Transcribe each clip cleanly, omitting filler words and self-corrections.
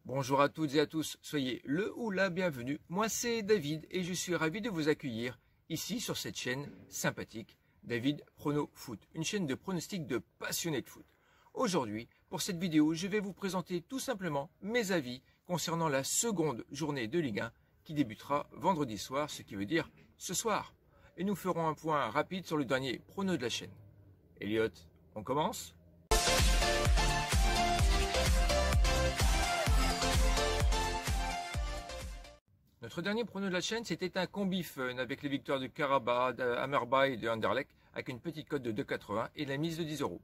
Bonjour à toutes et à tous, soyez le ou la bienvenue. Moi c'est David et je suis ravi de vous accueillir ici sur cette chaîne sympathique, David Prono Foot, une chaîne de pronostics de passionnés de foot. Aujourd'hui, pour cette vidéo, je vais vous présenter tout simplement mes avis concernant la seconde journée de Ligue 1 qui débutera vendredi soir, ce qui veut dire ce soir. Et nous ferons un point rapide sur le dernier prono de la chaîne. Elliot, on commence ? Notre dernier prono de la chaîne, c'était un combi fun avec les victoires de Karabakh, d'Amerba et de Anderlecht avec une petite cote de 2,80 et la mise de 10 €.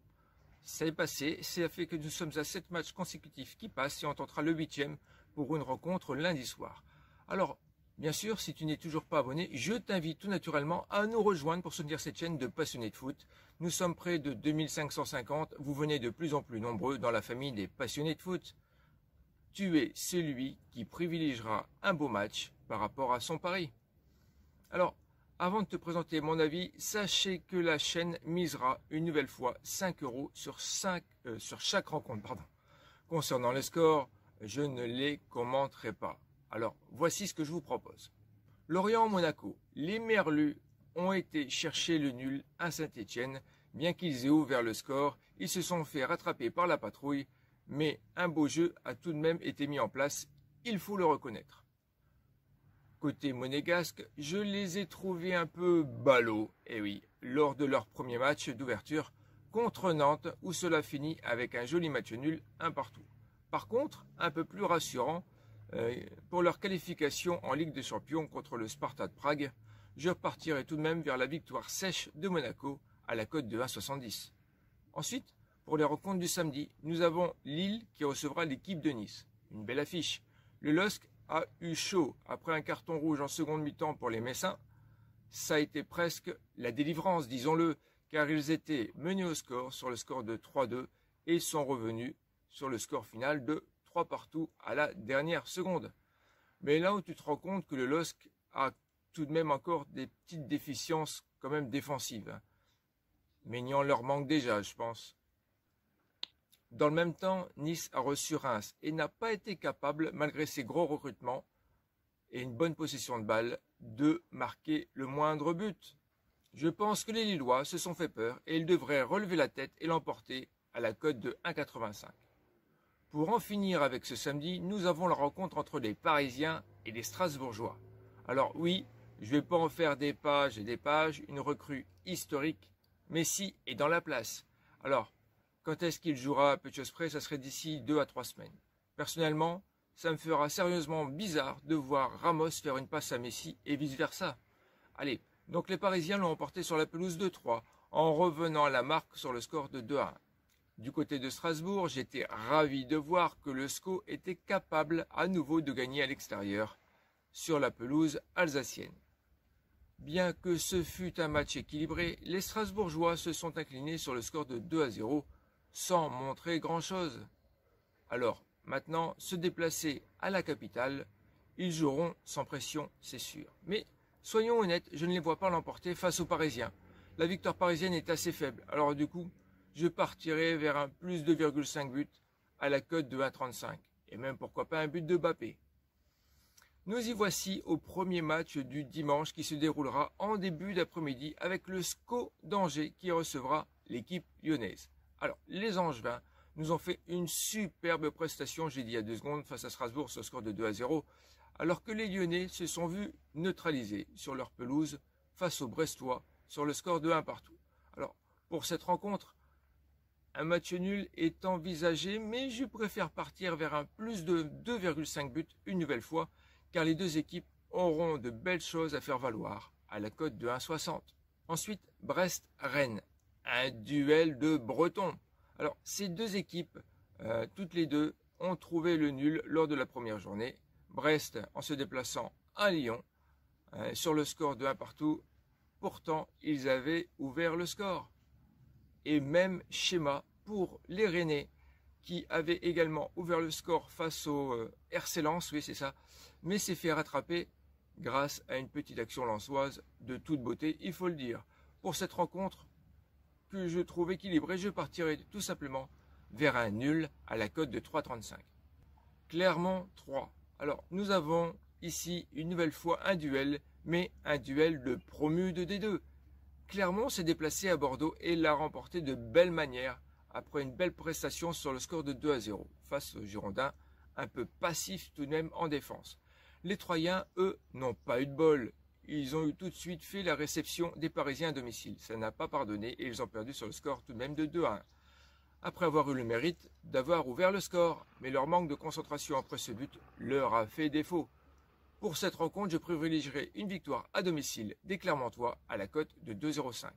Ça est passé, ça fait que nous sommes à 7 matchs consécutifs qui passent et on tentera le 8e pour une rencontre lundi soir. Alors, bien sûr, si tu n'es toujours pas abonné, je t'invite tout naturellement à nous rejoindre pour soutenir cette chaîne de passionnés de foot. Nous sommes près de 2550, vous venez de plus en plus nombreux dans la famille des passionnés de foot. Tu es celui qui privilégiera un beau match par rapport à son pari. Alors, avant de te présenter mon avis, sachez que la chaîne misera une nouvelle fois 5 € sur chaque rencontre. Concernant les scores, je ne les commenterai pas. Alors, voici ce que je vous propose. Lorient-Monaco, les Merlus ont été chercher le nul à Saint-Étienne. Bien qu'ils aient ouvert le score, ils se sont fait rattraper par la patrouille. Mais un beau jeu a tout de même été mis en place, il faut le reconnaître. Côté monégasque, je les ai trouvés un peu ballots, et oui, lors de leur premier match d'ouverture contre Nantes, où cela finit avec un joli match nul, un partout. Par contre, un peu plus rassurant, pour leur qualification en Ligue des Champions contre le Sparta de Prague, je repartirai tout de même vers la victoire sèche de Monaco à la cote de 1,70. Ensuite, pour les rencontres du samedi, nous avons Lille qui recevra l'équipe de Nice. Une belle affiche. Le LOSC a eu chaud après un carton rouge en seconde mi-temps pour les Messins. Ça a été presque la délivrance, disons-le, car ils étaient menés au score sur le score de 3-2 et sont revenus sur le score final de 3 partout à la dernière seconde. Mais là où tu te rends compte que le LOSC a tout de même encore des petites déficiences quand même défensives. Maignan leur manque déjà, je pense. Dans le même temps, Nice a reçu Reims et n'a pas été capable, malgré ses gros recrutements et une bonne possession de balle, de marquer le moindre but. Je pense que les Lillois se sont fait peur et ils devraient relever la tête et l'emporter à la cote de 1,85. Pour en finir avec ce samedi, nous avons la rencontre entre les Parisiens et les Strasbourgeois. Alors oui, je ne vais pas en faire des pages et des pages, une recrue historique. Messi est dans la place. Alors, quand est-ce qu'il jouera à peu de choses près? Ça serait d'ici 2 à 3 semaines. Personnellement, ça me fera sérieusement bizarre de voir Ramos faire une passe à Messi et vice-versa. Allez, donc les Parisiens l'ont emporté sur la pelouse de 3 en revenant à la marque sur le score de 2-1. Du côté de Strasbourg, j'étais ravi de voir que le SCO était capable à nouveau de gagner à l'extérieur sur la pelouse alsacienne. Bien que ce fût un match équilibré, les Strasbourgeois se sont inclinés sur le score de 2-0 sans montrer grand-chose. Alors, maintenant, se déplacer à la capitale, ils joueront sans pression, c'est sûr. Mais, soyons honnêtes, je ne les vois pas l'emporter face aux Parisiens. La victoire parisienne est assez faible, alors du coup, je partirai vers un plus 2,5 buts à la cote de 1,35. Et même pourquoi pas un but de Mbappé. Nous y voici au premier match du dimanche qui se déroulera en début d'après-midi avec le SCO d'Angers qui recevra l'équipe lyonnaise. Alors, les Angevins nous ont fait une superbe prestation, j'ai dit il y a 2 secondes, face à Strasbourg sur le score de 2-0, alors que les Lyonnais se sont vus neutralisés sur leur pelouse face aux Brestois sur le score de 1 partout. Alors, pour cette rencontre, un match nul est envisagé, mais je préfère partir vers un plus de 2,5 buts une nouvelle fois, car les deux équipes auront de belles choses à faire valoir à la cote de 1,60. Ensuite, Brest-Rennes. Un duel de Bretons. Alors, ces deux équipes, toutes les deux, ont trouvé le nul lors de la première journée. Brest en se déplaçant à Lyon, sur le score de 1 partout. Pourtant, ils avaient ouvert le score. Et même schéma pour les Rennais, qui avaient également ouvert le score face au RC Lens, oui c'est ça, mais s'est fait rattraper grâce à une petite action lensoise de toute beauté, il faut le dire. Pour cette rencontre, que je trouve équilibré, je partirai tout simplement vers un nul à la cote de 3,35. Clermont 3. Alors, nous avons ici une nouvelle fois un duel, mais un duel de promu de D2. Clermont s'est déplacé à Bordeaux et l'a remporté de belle manière après une belle prestation sur le score de 2-0 face aux Girondins, un peu passifs tout de même en défense. Les Troyens, eux, n'ont pas eu de bol. Ils ont eu tout de suite fait la réception des Parisiens à domicile. Ça n'a pas pardonné et ils ont perdu sur le score tout de même de 2-1. Après avoir eu le mérite d'avoir ouvert le score, mais leur manque de concentration après ce but leur a fait défaut. Pour cette rencontre, je privilégierai une victoire à domicile des Clermontois à la cote de 2,05.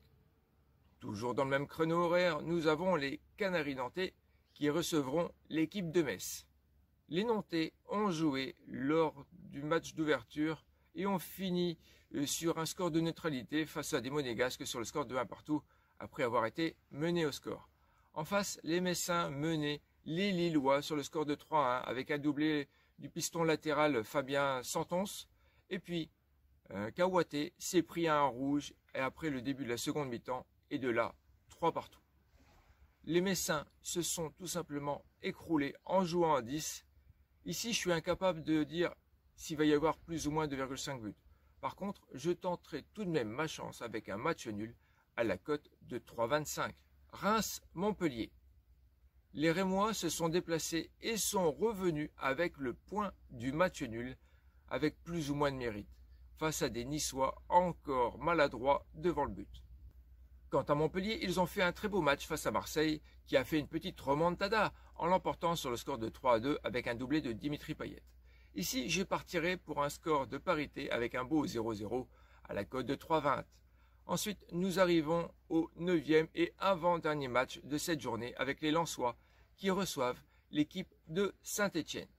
Toujours dans le même créneau horaire, nous avons les Canaries nantais qui recevront l'équipe de Metz. Les Nantais ont joué lors du match d'ouverture et ont fini sur un score de neutralité face à des Monégasques sur le score de 1 partout après avoir été menés au score. En face, les Messins menaient les Lillois sur le score de 3-1 avec un doublé du piston latéral Fabien Santons. Et puis, Kawate s'est pris à un rouge et après le début de la seconde mi-temps, et de là, 3 partout. Les Messins se sont tout simplement écroulés en jouant à 10. Ici, je suis incapable de dire s'il va y avoir plus ou moins 2,5 buts. Par contre, je tenterai tout de même ma chance avec un match nul à la cote de 3,25. Reims-Montpellier. Les Rémois se sont déplacés et sont revenus avec le point du match nul, avec plus ou moins de mérite, face à des Niçois encore maladroits devant le but. Quant à Montpellier, ils ont fait un très beau match face à Marseille, qui a fait une petite remontada en l'emportant sur le score de 3-2 avec un doublé de Dimitri Payet. Ici, je partirai pour un score de parité avec un beau 0-0 à la cote de 3,20. Ensuite, nous arrivons au 9e et avant-dernier match de cette journée avec les Lensois qui reçoivent l'équipe de Saint-Étienne.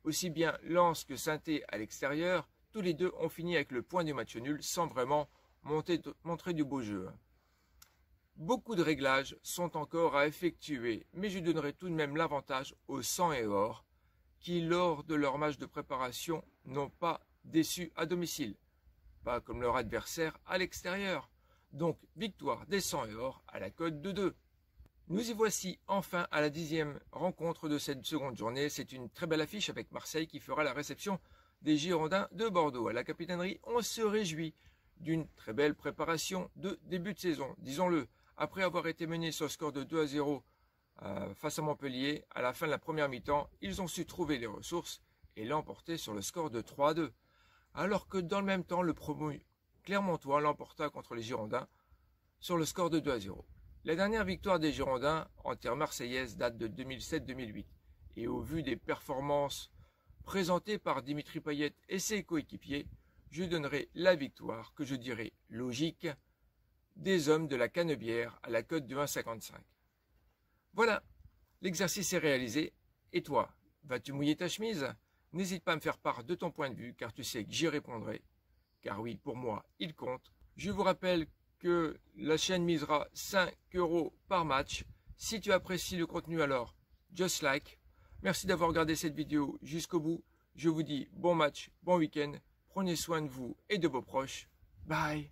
Aussi bien Lens que Saint-Étienne à l'extérieur, tous les deux ont fini avec le point du match nul sans vraiment montrer du beau jeu. Beaucoup de réglages sont encore à effectuer, mais je donnerai tout de même l'avantage aux Sang et Or qui, lors de leur match de préparation, n'ont pas déçu à domicile. Pas comme leur adversaire à l'extérieur. Donc, victoire des Sang et Or à la cote de 2. Nous y voici enfin à la 10e rencontre de cette seconde journée. C'est une très belle affiche avec Marseille qui fera la réception des Girondins de Bordeaux. À la capitainerie, on se réjouit d'une très belle préparation de début de saison, disons-le. Après avoir été menés sur le score de 2-0 face à Montpellier, à la fin de la première mi-temps, ils ont su trouver les ressources et l'emporter sur le score de 3-2. Alors que dans le même temps, le promu Clermontois l'emporta contre les Girondins sur le score de 2-0. La dernière victoire des Girondins en terre marseillaise date de 2007-2008. Et au vu des performances présentées par Dimitri Payet et ses coéquipiers, je donnerai la victoire que je dirais logique des hommes de la Canebière à la cote de 1,55. Voilà, l'exercice est réalisé. Et toi, vas-tu mouiller ta chemise? N'hésite pas à me faire part de ton point de vue, car tu sais que j'y répondrai. Car oui, pour moi, il compte. Je vous rappelle que la chaîne misera 5 € par match. Si tu apprécies le contenu, alors, just like. Merci d'avoir regardé cette vidéo jusqu'au bout. Je vous dis bon match, bon week-end. Prenez soin de vous et de vos proches. Bye.